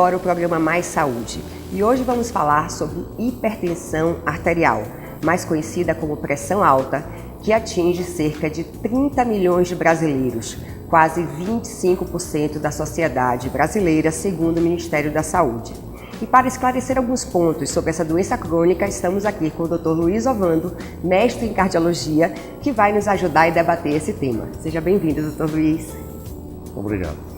agora o programa Mais Saúde e hoje vamos falar sobre hipertensão arterial, mais conhecida como pressão alta, que atinge cerca de 30 milhões de brasileiros, quase 25% da sociedade brasileira, segundo o Ministério da Saúde. E para esclarecer alguns pontos sobre essa doença crônica, estamos aqui com o Dr. Luiz Ovando, mestre em cardiologia, que vai nos ajudar a debater esse tema. Seja bem-vindo, Dr. Luiz. Obrigado.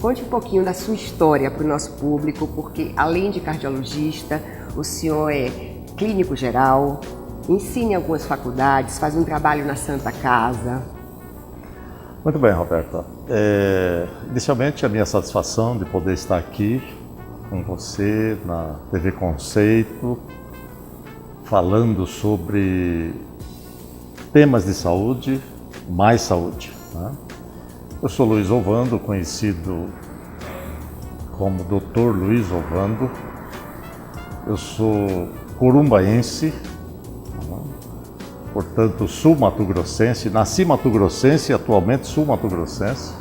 Conte um pouquinho da sua história para o nosso público, porque além de cardiologista, o senhor é clínico geral, ensina em algumas faculdades, faz um trabalho na Santa Casa. Muito bem, Roberta. Inicialmente, a minha satisfação de poder estar aqui com você na TV Conceito, falando sobre temas de saúde, mais saúde, né? Eu sou Luiz Ovando, conhecido como Dr. Luiz Ovando. Eu sou corumbaense, portanto sul-mato-grossense, nasci mato-grossense e atualmente sul-mato-grossense.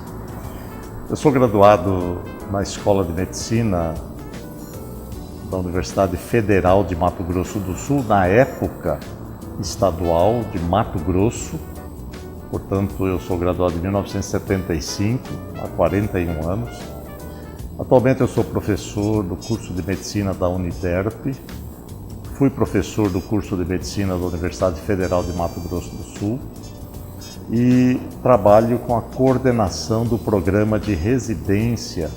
Eu sou graduado na Escola de Medicina da Universidade Federal de Mato Grosso do Sul, na época estadual de Mato Grosso. Portanto, eu sou graduado em 1975, há 41 anos. Atualmente eu sou professor do curso de Medicina da Uniderp. Fui professor do curso de Medicina da Universidade Federal de Mato Grosso do Sul e trabalho com a coordenação do programa de residência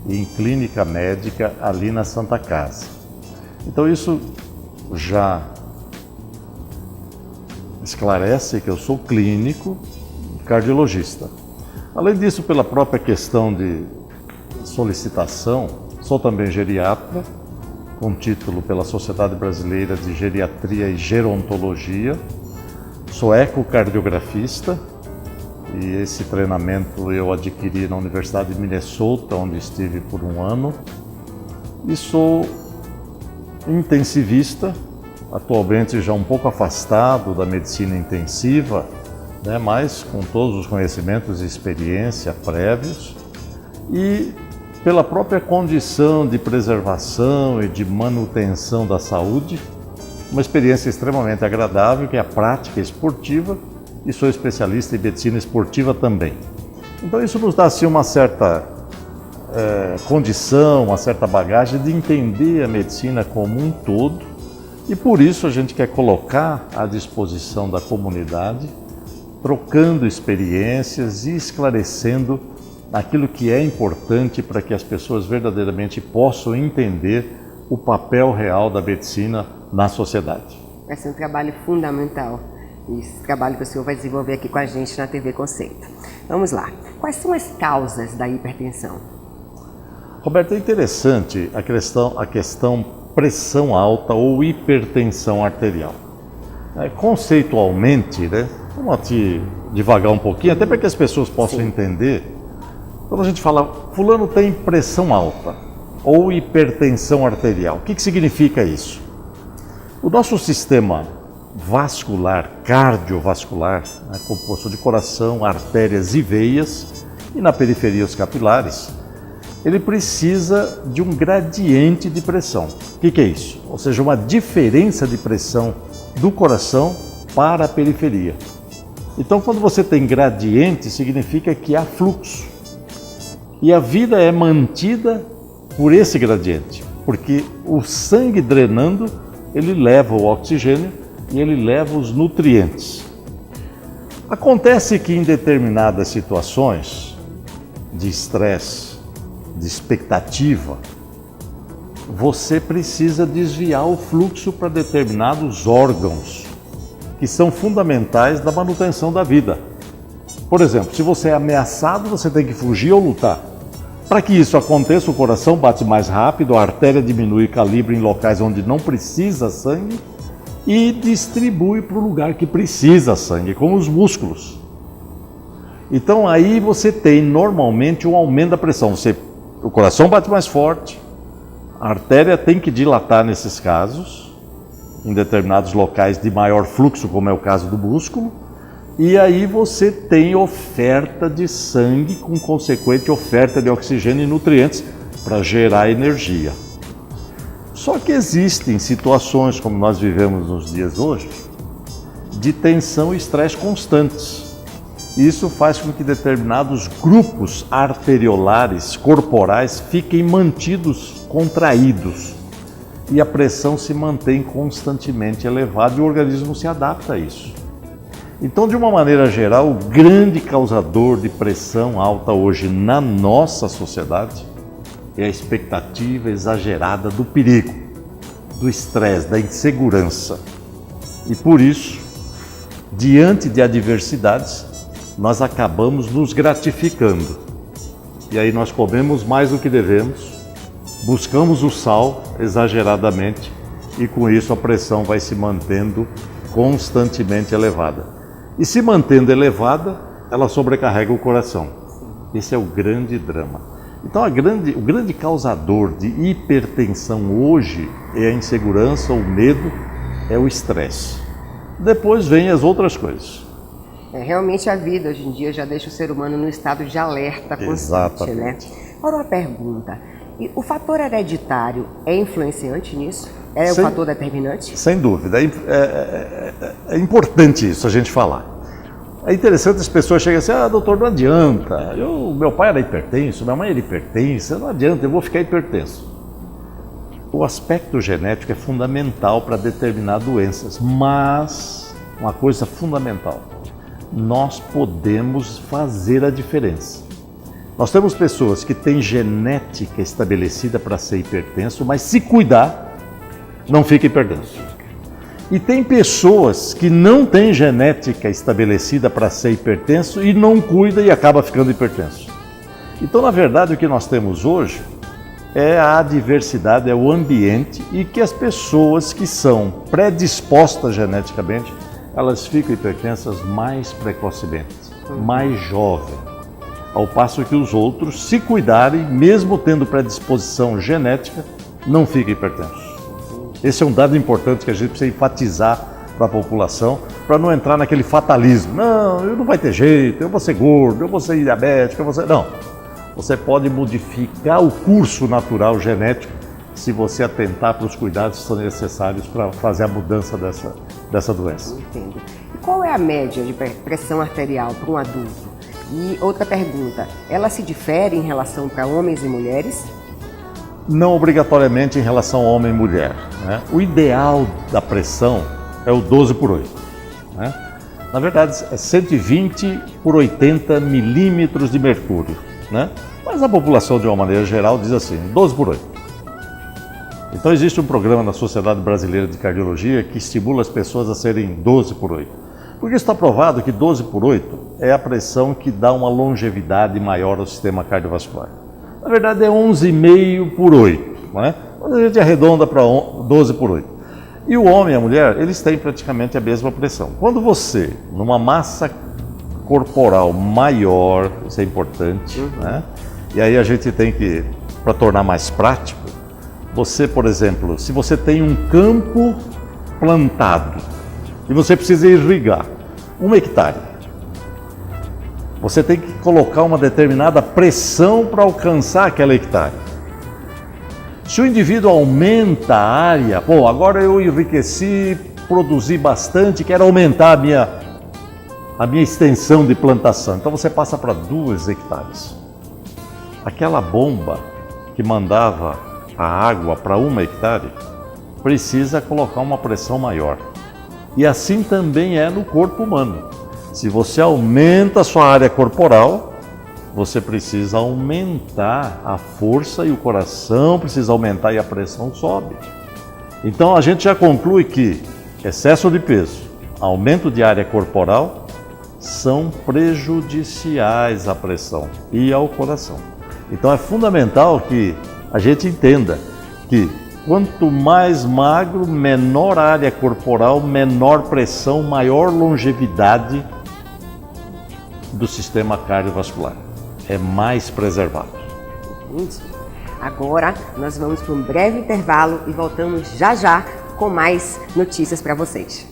em clínica médica ali na Santa Casa. Então isso já esclarece que eu sou clínico cardiologista. Além disso, pela própria questão de solicitação, sou também geriatra, com título pela Sociedade Brasileira de Geriatria e Gerontologia. Sou ecocardiografista e esse treinamento eu adquiri na Universidade de Minnesota, onde estive por um ano. E sou intensivista, atualmente já um pouco afastado da medicina intensiva, né, mas com todos os conhecimentos e experiência prévios. E pela própria condição de preservação e de manutenção da saúde, uma experiência extremamente agradável, que é a prática esportiva, e sou especialista em medicina esportiva também. Então isso nos dá assim, uma certa condição, uma certa bagagem de entender a medicina como um todo, e por isso a gente quer colocar à disposição da comunidade, trocando experiências e esclarecendo aquilo que é importante para que as pessoas verdadeiramente possam entender o papel real da medicina na sociedade. Vai ser um trabalho fundamental, esse trabalho que o senhor vai desenvolver aqui com a gente na TV Conceito. Vamos lá. Quais são as causas da hipertensão? Roberto, é interessante a questão pressão alta ou hipertensão arterial. Conceitualmente, né, vamos aqui devagar um pouquinho, até para que as pessoas possam entender. Quando a gente fala, fulano tem pressão alta ou hipertensão arterial, o que significa isso? O nosso sistema vascular, cardiovascular, composto de coração, artérias e veias, e na periferia os capilares, ele precisa de um gradiente de pressão. O que é isso? Ou seja, uma diferença de pressão do coração para a periferia. Então, quando você tem gradiente, significa que há fluxo. E a vida é mantida por esse gradiente, porque o sangue drenando, ele leva o oxigênio e ele leva os nutrientes. Acontece que em determinadas situações de estresse, de expectativa, você precisa desviar o fluxo para determinados órgãos que são fundamentais da manutenção da vida. Por exemplo, se você é ameaçado, você tem que fugir ou lutar. Para que isso aconteça, o coração bate mais rápido, a artéria diminui calibre em locais onde não precisa sangue e distribui para o lugar que precisa sangue, como os músculos. Então aí você tem normalmente um aumento da pressão. O coração bate mais forte, a artéria tem que dilatar nesses casos, em determinados locais de maior fluxo, como é o caso do músculo, e aí você tem oferta de sangue com consequente oferta de oxigênio e nutrientes para gerar energia. Só que existem situações, como nós vivemos nos dias hoje, de tensão e estresse constantes. Isso faz com que determinados grupos arteriolares corporais fiquem mantidos contraídos e a pressão se mantém constantemente elevada e o organismo se adapta a isso. Então, de uma maneira geral, o grande causador de pressão alta hoje na nossa sociedade é a expectativa exagerada do perigo, do estresse, da insegurança. E por isso, diante de adversidades, nós acabamos nos gratificando. E aí nós comemos mais do que devemos, buscamos o sal exageradamente e com isso a pressão vai se mantendo constantemente elevada. E se mantendo elevada, ela sobrecarrega o coração. Esse é o grande drama. Então o grande causador de hipertensão hoje é a insegurança, o medo, é o estresse. Depois vem as outras coisas. Realmente a vida hoje em dia já deixa o ser humano no estado de alerta constante, né? Agora uma pergunta, e o fator hereditário é influenciante nisso? É o fator determinante? Sem dúvida, é importante isso a gente falar. É interessante as pessoas chegam assim, doutor, não adianta, meu pai era hipertenso, minha mãe era hipertensa, não adianta, eu vou ficar hipertenso. O aspecto genético é fundamental para determinar doenças, mas uma coisa fundamental, nós podemos fazer a diferença. Nós temos pessoas que têm genética estabelecida para ser hipertenso, mas se cuidar, não fica hipertenso. E tem pessoas que não têm genética estabelecida para ser hipertenso e não cuida e acaba ficando hipertenso. Então, na verdade, o que nós temos hoje é a adversidade, é o ambiente e que as pessoas que são predispostas geneticamente, elas ficam hipertensas mais precocemente, mais jovem. Ao passo que os outros, se cuidarem, mesmo tendo predisposição genética, não ficam hipertensos. Esse é um dado importante que a gente precisa enfatizar para a população, para não entrar naquele fatalismo. Não vai ter jeito, eu vou ser gordo, eu vou ser diabético, eu vou ser... Não. Você pode modificar o curso natural genético se você atentar para os cuidados que são necessários para fazer a mudança dessa doença. Entendo. E qual é a média de pressão arterial para um adulto? E outra pergunta, ela se difere em relação para homens e mulheres? Não obrigatoriamente em relação a homem e mulher, né? O ideal da pressão é o 12/8. Né? Na verdade, é 120/80 milímetros de mercúrio. Né? Mas a população, de uma maneira geral, diz assim, 12/8. Então existe um programa na Sociedade Brasileira de Cardiologia que estimula as pessoas a serem 12/8. Porque está provado que 12/8 é a pressão que dá uma longevidade maior ao sistema cardiovascular. Na verdade é 11,5/8, né? Mas a gente arredonda para 12/8. E o homem e a mulher, eles têm praticamente a mesma pressão. Quando você, numa massa corporal maior, isso é importante, né? E aí a gente tem que, para tornar mais prático, você, por exemplo, se você tem um campo plantado e você precisa irrigar 1 hectare, você tem que colocar uma determinada pressão para alcançar aquela hectare. Se o indivíduo aumenta a área, agora eu enriqueci, produzi bastante, quero aumentar a minha extensão de plantação. Então você passa para 2 hectares. Aquela bomba que mandava a água para 1 hectare precisa colocar uma pressão maior. E assim também é no corpo humano. Se você aumenta a sua área corporal, você precisa aumentar a força e o coração precisa aumentar e a pressão sobe. Então a gente já conclui que excesso de peso, aumento de área corporal são prejudiciais à pressão e ao coração. Então é fundamental que a gente entenda que quanto mais magro, menor área corporal, menor pressão, maior longevidade do sistema cardiovascular. É mais preservado. Entendi. Agora nós vamos para um breve intervalo e voltamos já já com mais notícias para vocês.